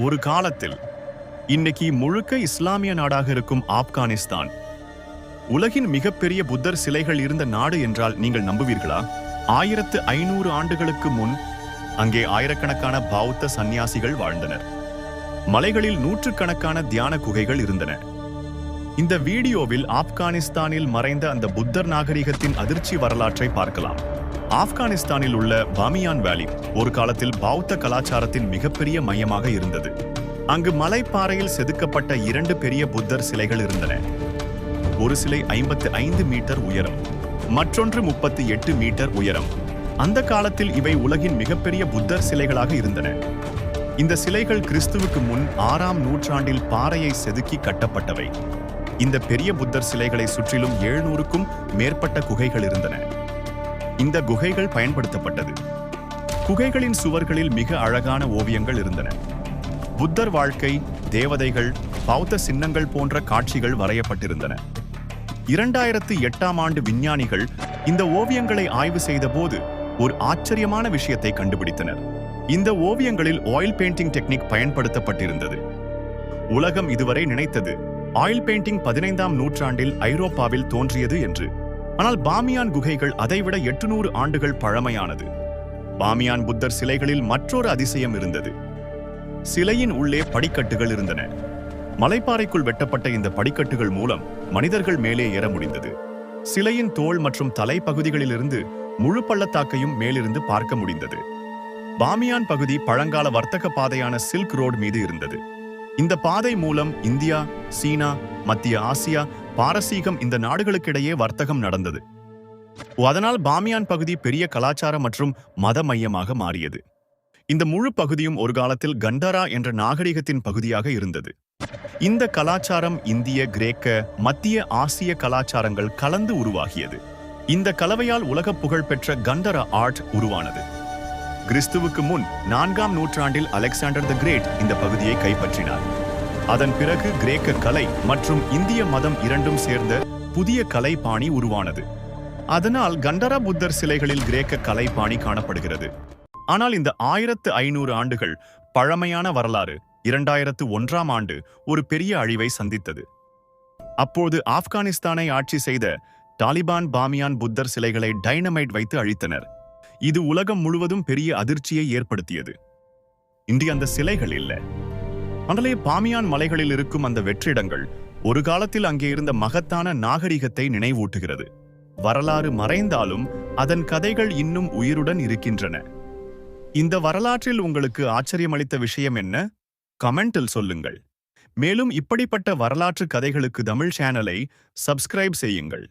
ஒரு காலத்தில், இன்னைக்கு முழுக்க இஸ்லாமிய நாடாக இருக்கும் ஆப்கானிஸ்தான் உலகின் மிகப்பெரிய புத்தர் சிலைகள் இருந்த நாடு என்றால் நீங்கள் நம்புவீர்களா? 1500 ஆண்டுகளுக்கு முன் அங்கே ஆயிரக்கணக்கான பௌத்த சந்நியாசிகள் வாழ்ந்தனர். மலைகளில் நூற்றுக்கணக்கான தியான குகைகள் இருந்தன. இந்த வீடியோவில் ஆப்கானிஸ்தானில் மறைந்த அந்த புத்தர் நாகரிகத்தின் அதிர்ச்சி வரலாற்றை பார்க்கலாம். ஆப்கானிஸ்தானில் உள்ள பாமியான் வேலி ஒரு காலத்தில் பௌத்த கலாச்சாரத்தின் மிகப்பெரிய மையமாக இருந்தது. அங்கு மலைப்பாறையில் செதுக்கப்பட்ட 2 பெரிய புத்தர் சிலைகள் இருந்தன. ஒரு சிலை 55 மீட்டர் உயரம், மற்றொன்று 38 மீட்டர் உயரம். அந்த காலத்தில் இவை உலகின் மிகப்பெரிய புத்தர் சிலைகளாக இருந்தன. இந்த சிலைகள் கிறிஸ்துவுக்கு முன் 6ஆம் நூற்றாண்டில் பாறையை செதுக்கி கட்டப்பட்டவை. இந்த பெரிய புத்தர் சிலைகளை சுற்றிலும் 700க்கும் மேற்பட்ட குகைகள் இருந்தன. இந்த குகைகள் பயன்படுத்தப்பட்டது. குகைகளின் சுவர்களில் மிக அழகான ஓவியங்கள் இருந்தன. புத்தர் வாழ்க்கை, தேவதைகள், பௌத்த சின்னங்கள் போன்ற காட்சிகள் வரையப்பட்டிருந்தன. 2008ஆம் ஆண்டு விஞ்ஞானிகள் இந்த ஓவியங்களை ஆய்வு செய்தபோது ஒரு ஆச்சரியமான விஷயத்தை கண்டுபிடித்தனர். இந்த ஓவியங்களில் ஆயில் பெயிண்டிங் டெக்னிக் பயன்படுத்தப்பட்டிருந்தது. உலகம் இதுவரை நினைத்தது ஆயில் பெயிண்டிங் 15ஆம் நூற்றாண்டில் ஐரோப்பாவில் தோன்றியது என்று. ஆனால் பாமியான் குகைகள் அதைவிட 800 ஆண்டுகள் பழமையானது. பாமியான் புத்தர் சிலைகளில் மற்றொரு அதிசயம் இருந்தது. சிலையின் உள்ளே படிக்கட்டுகள் இருந்தன. மலைப்பாறைக்குள் வெட்டப்பட்ட இந்த படிக்கட்டுகள் மூலம் மனிதர்கள் மேலே ஏற முடிந்தது. சிலையின் தோள் மற்றும் தலைப்பகுதிகளிலிருந்து முழு பள்ளத்தாக்கையும் மேலிருந்து பார்க்க முடிந்தது. பாமியான் பகுதி பழங்கால வர்த்தக பாதையான சில்க் ரோடு மீது இருந்தது. இந்த பாதை மூலம் இந்தியா, சீனா, மத்திய ஆசியா, பாரசீகம் இந்த நாடுகளுக்கிடையே வர்த்தகம் நடந்தது. அதனால் பாமியான் பகுதி பெரிய கலாச்சார மற்றும் மத மையமாக மாறியது. இந்த முழு பகுதியும் ஒரு காலத்தில் கண்டரா என்ற நாகரிகத்தின் பகுதியாக இருந்தது. இந்த கலாச்சாரம் இந்திய, கிரேக்க, மத்திய ஆசிய கலாச்சாரங்கள் கலந்து உருவாகியது. இந்த கலவையால் உலக புகழ் பெற்ற கண்டரா ஆர்ட் உருவானது. கிறிஸ்துவுக்கு முன் 4ஆம் நூற்றாண்டில் அலெக்சாண்டர் தி கிரேட் இந்த பகுதியை கைப்பற்றினார். அதன் பிறகு கிரேக்க கலை மற்றும் இந்திய மதம் இரண்டும் சேர்ந்த புதிய கலை பாணி உருவானது. அதனால் கண்டரா புத்தர் சிலைகளில் கிரேக்க கலை பாணி காணப்படுகிறது. ஆனால் இந்த 1500 ஆண்டுகள் பழமையான வரலாறு 2001ஆம் ஆண்டு ஒரு பெரிய அழிவை சந்தித்தது. அப்போது ஆப்கானிஸ்தானை ஆட்சி செய்த தாலிபான் பாமியான் புத்தர் சிலைகளை டைனமைட் வைத்து அழித்தனர். இது உலகம் முழுவதும் பெரிய அதிர்ச்சியை ஏற்படுத்தியது. இன்று அந்த சிலைகள் இல்லை. ஆனால் பாமியான் மலைகளில் இருக்கும் அந்த வெற்றிடங்கள் ஒரு காலத்தில் அங்கே இருந்த மகத்தான நாகரிகத்தை நினைவூட்டுகிறது. வரலாறு மறைந்தாலும் அதன் கதைகள் இன்னும் உயிருடன் இருக்கின்றன. இந்த வரலாற்றில் உங்களுக்கு ஆச்சரியமளித்த விஷயம் என்ன? கமெண்டில் சொல்லுங்கள். மேலும் இப்படிப்பட்ட வரலாற்று கதைகளுக்கு தமிழ் சேனலை சப்ஸ்கிரைப் செய்யுங்கள்.